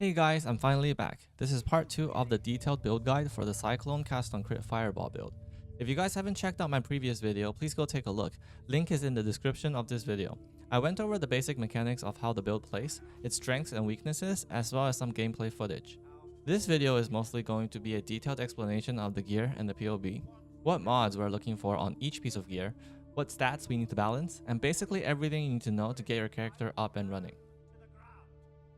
Hey guys, I'm finally back. This is part 2 of the detailed build guide for the Cyclone cast on crit fireball build. If you guys haven't checked out my previous video, please go take a look. Link is in the description of this video. I went over the basic mechanics of how the build plays, its strengths and weaknesses, as well as some gameplay footage. This video is mostly going to be a detailed explanation of the gear and the PoB, what mods we're looking for on each piece of gear, what stats we need to balance, and basically everything you need to know to get your character up and running.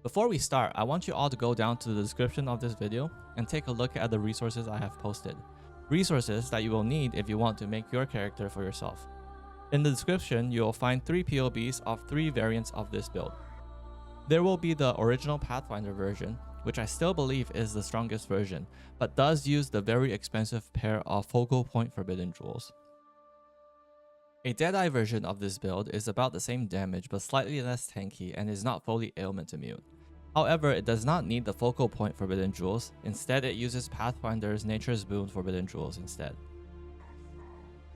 Before we start, I want you all to go down to the description of this video and take a look at the resources I have posted. Resources that you will need if you want to make your character for yourself. In the description, you will find 3 PoBs of 3 variants of this build. There will be the original Pathfinder version, which I still believe is the strongest version, but does use the very expensive pair of focal point forbidden jewels. A Deadeye version of this build is about the same damage but slightly less tanky and is not fully ailment immune. However, it does not need the focal point forbidden jewels, instead it uses Pathfinder's Nature's Boon forbidden jewels instead.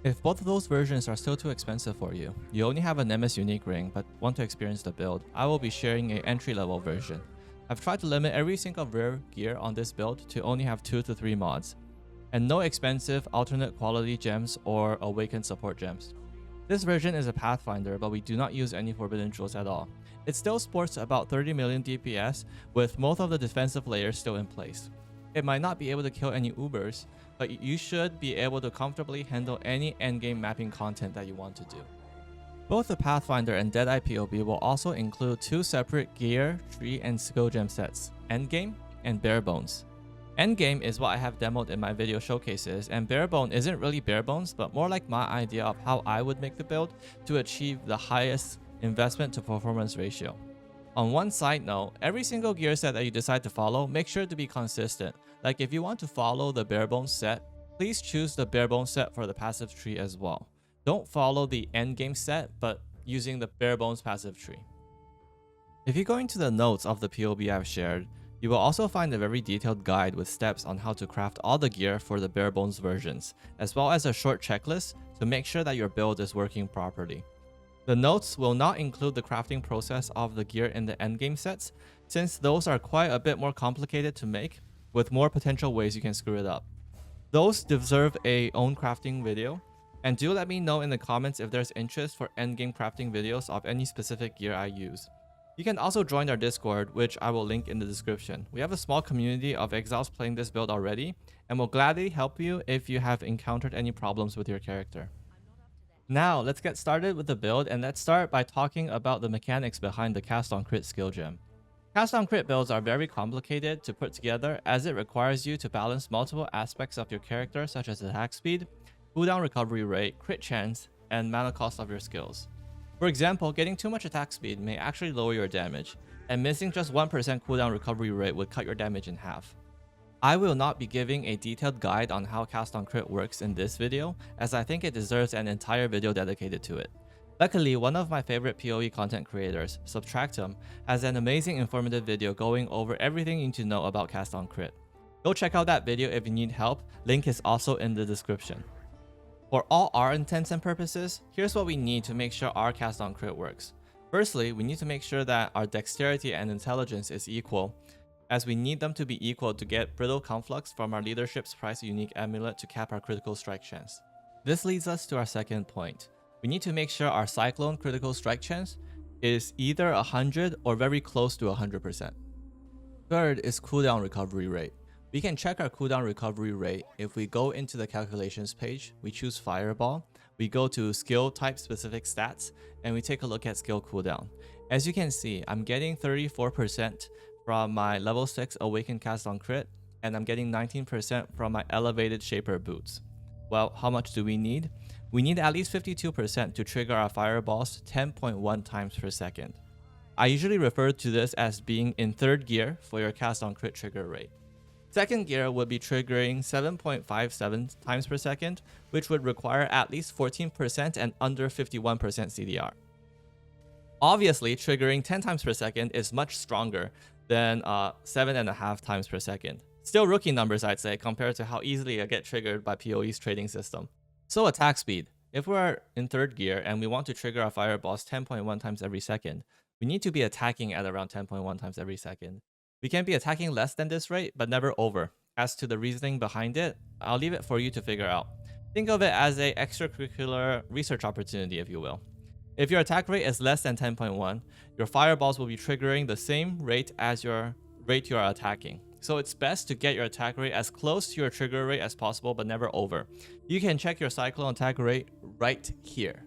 If both of those versions are still too expensive for you, you only have a Nemesis unique ring but want to experience the build, I will be sharing an entry level version. I've tried to limit every single rare gear on this build to only have 2 to 3 mods, and no expensive alternate quality gems or awakened support gems. This version is a Pathfinder, but we do not use any forbidden jewels at all. It still sports about 30 million DPS, with most of the defensive layers still in place. It might not be able to kill any Ubers, but you should be able to comfortably handle any endgame mapping content that you want to do. Both the Pathfinder and Deadeye PoB will also include 2 separate gear, tree, and skill gem sets, Endgame and Barebones. Endgame is what I have demoed in my video showcases, and Barebone isn't really Barebones, but more like my idea of how I would make the build to achieve the highest investment to performance ratio. On one side note, every single gear set that you decide to follow, make sure to be consistent. Like if you want to follow the Barebones set, please choose the Barebones set for the passive tree as well. Don't follow the Endgame set, but using the Barebones passive tree. If you go into the notes of the PoB I've shared, you will also find a very detailed guide with steps on how to craft all the gear for the Barebones versions, as well as a short checklist to make sure that your build is working properly. The notes will not include the crafting process of the gear in the endgame sets, since those are quite a bit more complicated to make, with more potential ways you can screw it up. Those deserve a own crafting video, and do let me know in the comments if there's interest for endgame crafting videos of any specific gear I use. You can also join our Discord, which I will link in the description. We have a small community of exiles playing this build already, and will gladly help you if you have encountered any problems with your character. Now, let's get started with the build, and let's start by talking about the mechanics behind the Cast on Crit skill gem. Cast on Crit builds are very complicated to put together, as it requires you to balance multiple aspects of your character such as attack speed, cooldown recovery rate, crit chance, and mana cost of your skills. For example, getting too much attack speed may actually lower your damage, and missing just 1% cooldown recovery rate would cut your damage in half. I will not be giving a detailed guide on how Cast on Crit works in this video, as I think it deserves an entire video dedicated to it. Luckily, one of my favorite PoE content creators, Subtractum, has an amazing informative video going over everything you need to know about Cast on Crit. Go check out that video if you need help, link is also in the description. For all our intents and purposes, here's what we need to make sure our Cast on Crit works. Firstly, we need to make sure that our dexterity and intelligence is equal, as we need them to be equal to get Brittle Conflux from our Leadership's Price unique amulet to cap our critical strike chance. This leads us to our second point. We need to make sure our Cyclone critical strike chance is either 100 or very close to 100%. Third is cooldown recovery rate. We can check our cooldown recovery rate if we go into the calculations page, we choose Fireball, we go to skill type specific stats, and we take a look at skill cooldown. As you can see, I'm getting 34% from my level 6 Awakened Cast on Crit, and I'm getting 19% from my elevated Shaper boots. Well, how much do we need? We need at least 52% to trigger our fireballs 10.1 times per second. I usually refer to this as being in third gear for your Cast on Crit trigger rate. Second gear would be triggering 7.57 times per second, which would require at least 14% and under 51% CDR. Obviously, triggering 10 times per second is much stronger than 7.5 times per second. Still rookie numbers, I'd say, compared to how easily I get triggered by PoE's trading system. So attack speed. If we're in third gear and we want to trigger our fireballs 10.1 times every second, we need to be attacking at around 10.1 times every second. We can be attacking less than this rate, but never over. As to the reasoning behind it, I'll leave it for you to figure out. Think of it as an extracurricular research opportunity, if you will. If your attack rate is less than 10.1, your fireballs will be triggering the same rate as your rate you are attacking. So it's best to get your attack rate as close to your trigger rate as possible, but never over. You can check your Cyclone attack rate right here.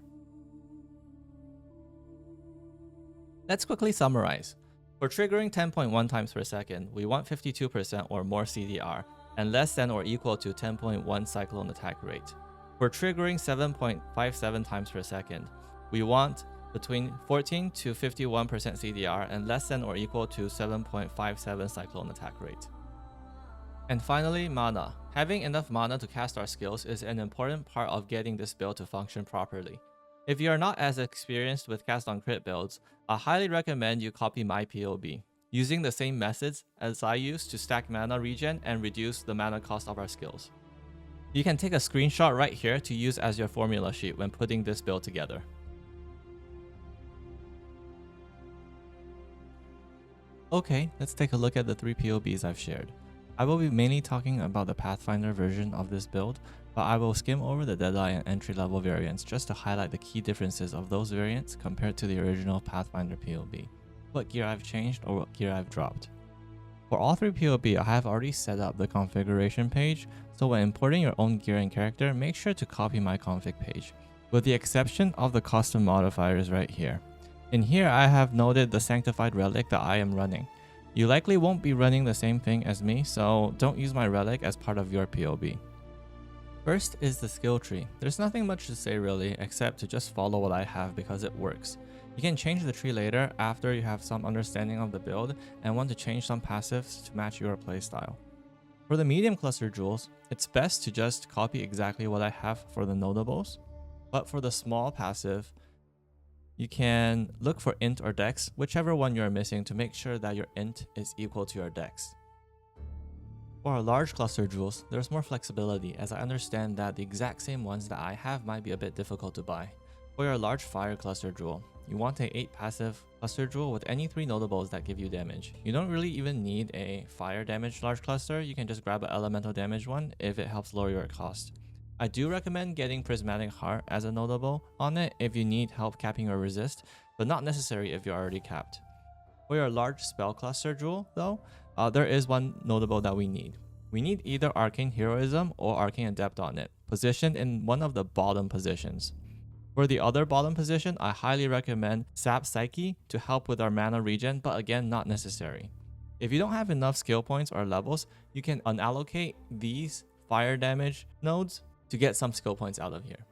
Let's quickly summarize. For triggering 10.1 times per second, we want 52% or more CDR and less than or equal to 10.1 Cyclone attack rate. For triggering 7.57 times per second, we want between 14 to 51% CDR and less than or equal to 7.57 Cyclone attack rate. And finally, mana. Having enough mana to cast our skills is an important part of getting this build to function properly. If you are not as experienced with cast on crit builds, I highly recommend you copy my PoB, using the same methods as I use to stack mana regen and reduce the mana cost of our skills. You can take a screenshot right here to use as your formula sheet when putting this build together. Okay, let's take a look at the 3 PoBs I've shared. I will be mainly talking about the Pathfinder version of this build, but I will skim over the Deadeye and entry-level variants just to highlight the key differences of those variants compared to the original Pathfinder PoB, what gear I've changed or what gear I've dropped. For all 3 PoB, I have already set up the configuration page, so when importing your own gear and character, make sure to copy my config page, with the exception of the custom modifiers right here. In here, I have noted the sanctified relic that I am running. You likely won't be running the same thing as me, so don't use my relic as part of your PoB. First is the skill tree. There's nothing much to say really, except to just follow what I have because it works. You can change the tree later after you have some understanding of the build and want to change some passives to match your playstyle. For the medium cluster jewels, it's best to just copy exactly what I have for the notables, but for the small passive, you can look for int or dex, whichever one you're missing, to make sure that your int is equal to your dex. For our large cluster jewels, there's more flexibility, as I understand that the exact same ones that I have might be a bit difficult to buy. For your large fire cluster jewel, you want a 8 passive cluster jewel with any 3 notables that give you damage. You don't really even need a fire damage large cluster, you can just grab an elemental damage one if it helps lower your cost. I do recommend getting Prismatic Heart as a notable on it if you need help capping or resist, but not necessary if you're already capped. For your large spell cluster jewel though, there is one notable that we need. We need either Arcane Heroism or Arcane Adept on it, positioned in one of the bottom positions. For the other bottom position, I highly recommend Sap Psyche to help with our mana regen, but again, not necessary. If you don't have enough skill points or levels, you can unallocate these fire damage nodes to get some skill points out of here.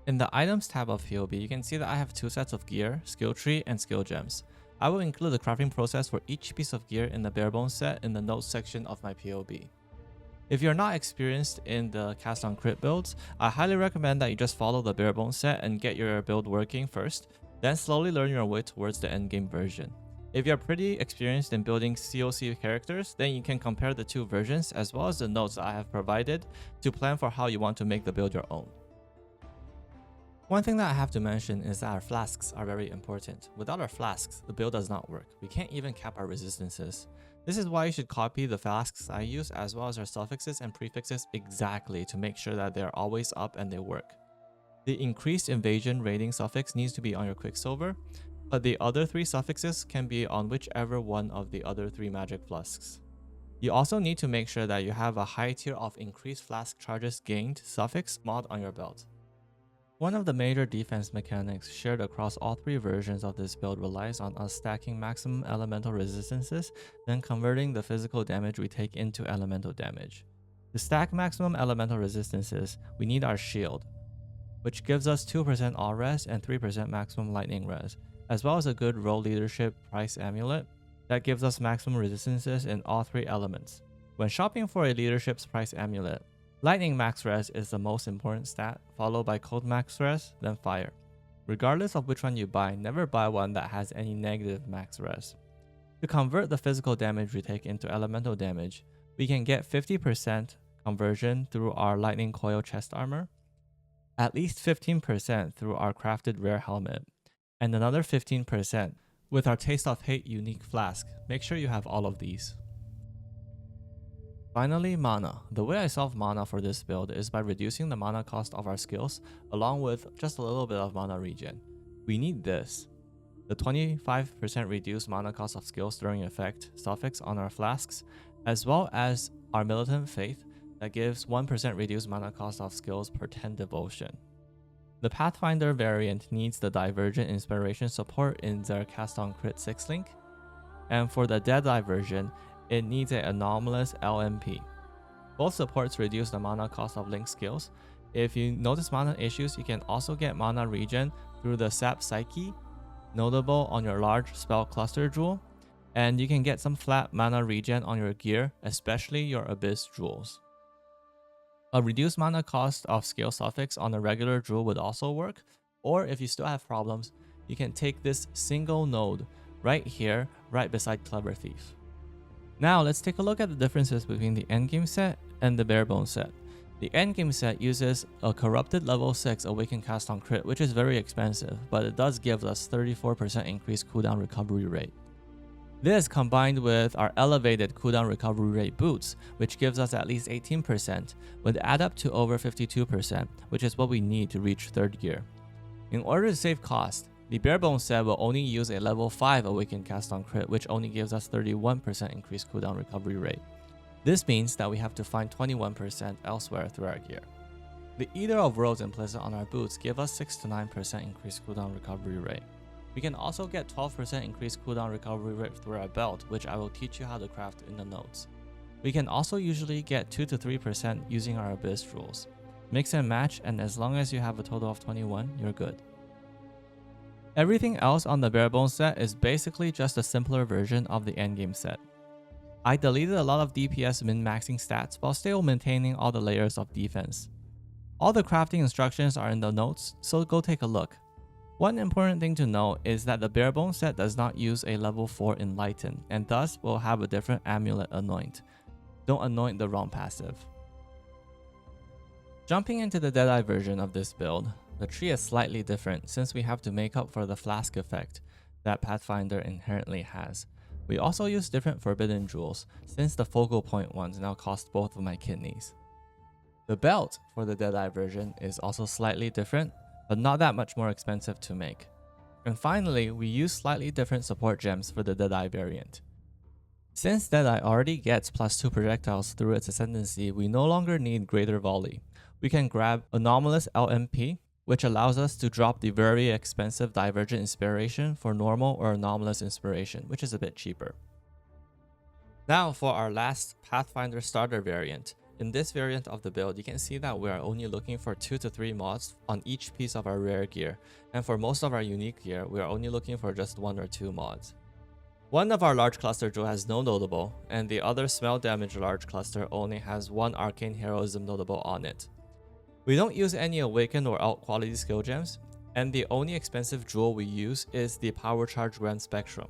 In the items tab of PoB, you can see that I have 2 sets of gear, skill tree, and skill gems. I will include the crafting process for each piece of gear in the Barebones set in the notes section of my PoB. If you're not experienced in the cast on crit builds, I highly recommend that you just follow the Barebones set and get your build working first, then slowly learn your way towards the endgame version. If you're pretty experienced in building CoC characters, then you can compare the 2 versions as well as the notes I have provided to plan for how you want to make the build your own. One thing that I have to mention is that our flasks are very important. Without our flasks, the build does not work. We can't even cap our resistances. This is why you should copy the flasks I use as well as our suffixes and prefixes exactly to make sure that they're always up and they work. The increased invasion rating suffix needs to be on your Quicksilver, but the other 3 suffixes can be on whichever one of the other 3 magic flasks. You also need to make sure that you have a high tier of increased flask charges gained suffix mod on your belt. One of the major defense mechanics shared across all 3 versions of this build relies on us stacking maximum elemental resistances, then converting the physical damage we take into elemental damage. To stack maximum elemental resistances, we need our shield, which gives us 2% all res and 3% maximum lightning res, as well as a good role leadership price amulet that gives us maximum resistances in all 3 elements. When shopping for a leadership's price amulet, lightning max res is the most important stat, followed by cold max res, then fire. Regardless of which one you buy, never buy one that has any negative max res. To convert the physical damage we take into elemental damage, we can get 50% conversion through our lightning coil chest armor, at least 15% through our crafted rare helmet, and another 15% with our Taste of Hate unique flask. Make sure you have all of these. Finally, mana. The way I solve mana for this build is by reducing the mana cost of our skills along with just a little bit of mana regen. We need this. The 25% reduced mana cost of skills during effect suffix on our flasks, as well as our Militant Faith that gives 1% reduced mana cost of skills per 10 devotion. The Pathfinder variant needs the Divergent Inspiration support in their Cast on Crit 6 link, and for the Deadeye version, it needs an anomalous LMP. Both supports reduce the mana cost of link skills. If you notice mana issues, you can also get mana regen through the Sap Psyche, notable on your large spell cluster jewel, and you can get some flat mana regen on your gear, especially your Abyss jewels. A reduced mana cost of skill suffix on a regular jewel would also work, or if you still have problems, you can take this single node right here, right beside Clever Thief. Now let's take a look at the differences between the endgame set and the Barebones set. The endgame set uses a corrupted level 6 Awaken Cast on Crit, which is very expensive, but it does give us 34% increased cooldown recovery rate. This combined with our elevated cooldown recovery rate boots, which gives us at least 18%, would add up to over 52%, which is what we need to reach 3rd gear. In order to save cost, the Barebones set will only use a level 5 Awaken Cast on Crit, which only gives us 31% increased cooldown recovery rate. This means that we have to find 21% elsewhere through our gear. The Eater of Worlds implicit on our boots give us 6 to 9% increased cooldown recovery rate. We can also get 12% increased cooldown recovery rate through our belt, which I will teach you how to craft in the notes. We can also usually get 2 to 3% using our Abyss rules. Mix and match, and as long as you have a total of 21, you're good. Everything else on the Barebones set is basically just a simpler version of the endgame set. I deleted a lot of DPS min-maxing stats while still maintaining all the layers of defense. All the crafting instructions are in the notes, so go take a look. One important thing to note is that the Barebones set does not use a level 4 Enlighten, and thus will have a different amulet anoint. Don't anoint the wrong passive. Jumping into the Deadeye version of this build, the tree is slightly different since we have to make up for the flask effect that Pathfinder inherently has. We also use different forbidden jewels since the focal point ones now cost both of my kidneys. The belt for the Deadeye version is also slightly different, but not that much more expensive to make. And finally, we use slightly different support gems for the Deadeye variant. Since Deadeye already gets +2 projectiles through its ascendancy, we no longer need Greater Volley. We can grab Anomalous LMP, which allows us to drop the very expensive Divergent Inspiration for normal or Anomalous Inspiration, which is a bit cheaper. Now for our last Pathfinder starter variant. In this variant of the build, you can see that we are only looking for 2 to 3 mods on each piece of our rare gear, and for most of our unique gear, we are only looking for just 1 or 2 mods. One of our large cluster jewel has no notable, and the other smell damage large cluster only has 1 arcane heroism notable on it. We don't use any awakened or alt quality skill gems, and the only expensive jewel we use is the Power Charge Grand Spectrum.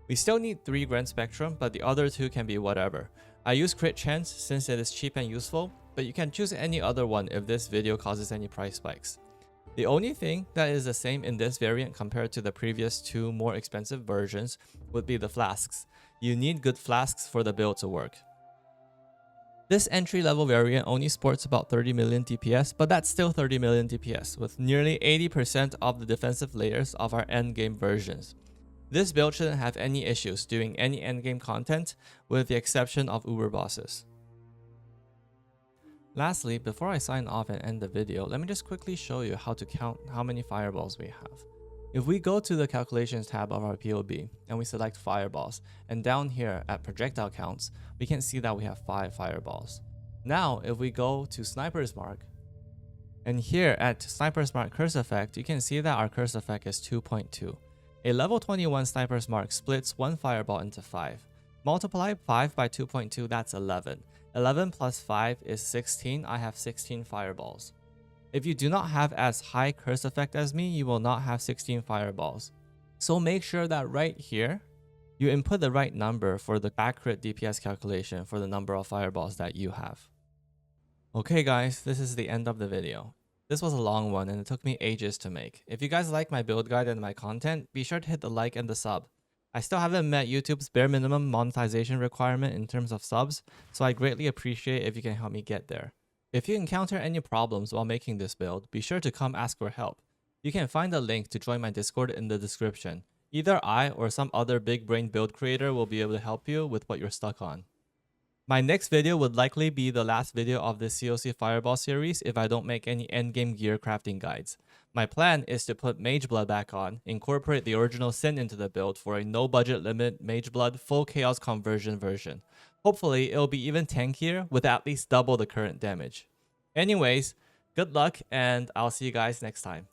We still need 3 Grand Spectrum, but the other 2 can be whatever. I use Crit Chance since it is cheap and useful, but you can choose any other one if this video causes any price spikes. The only thing that is the same in this variant compared to the previous 2 more expensive versions would be the Flasks. You need good Flasks for the build to work. This entry-level variant only sports about 30 million DPS, but that's still 30 million DPS, with nearly 80% of the defensive layers of our endgame versions. This build shouldn't have any issues doing any endgame content, with the exception of Uber bosses. Lastly, before I sign off and end the video, let me just quickly show you how to count how many fireballs we have. If we go to the calculations tab of our PoB and we select fireballs, and down here at projectile counts, we can see that we have 5 fireballs. Now, if we go to Sniper's Mark, and here at Sniper's Mark Curse Effect, you can see that our Curse Effect is 2.2. A level 21 Sniper's Mark splits 1 fireball into 5. Multiply 5 by 2.2, that's 11. 11 plus 5 is 16, I have 16 fireballs. If you do not have as high curse effect as me, you will not have 16 fireballs. So make sure that right here, you input the right number for the accurate DPS calculation for the number of fireballs that you have. Okay guys, this is the end of the video. This was a long one and it took me ages to make. If you guys like my build guide and my content, be sure to hit the like and the sub. I still haven't met YouTube's bare minimum monetization requirement in terms of subs, so I greatly appreciate if you can help me get there. If you encounter any problems while making this build, be sure to come ask for help. You can find a link to join my Discord in the description. Either I or some other big brain build creator will be able to help you with what you're stuck on. My next video would likely be the last video of this CoC Fireball series if I don't make any endgame gear crafting guides. My plan is to put Mage Blood back on, incorporate the original Sin into the build for a no budget limit Mage Blood full Chaos conversion version. Hopefully it'll be even tankier with at least double the current damage. Anyways, good luck and I'll see you guys next time.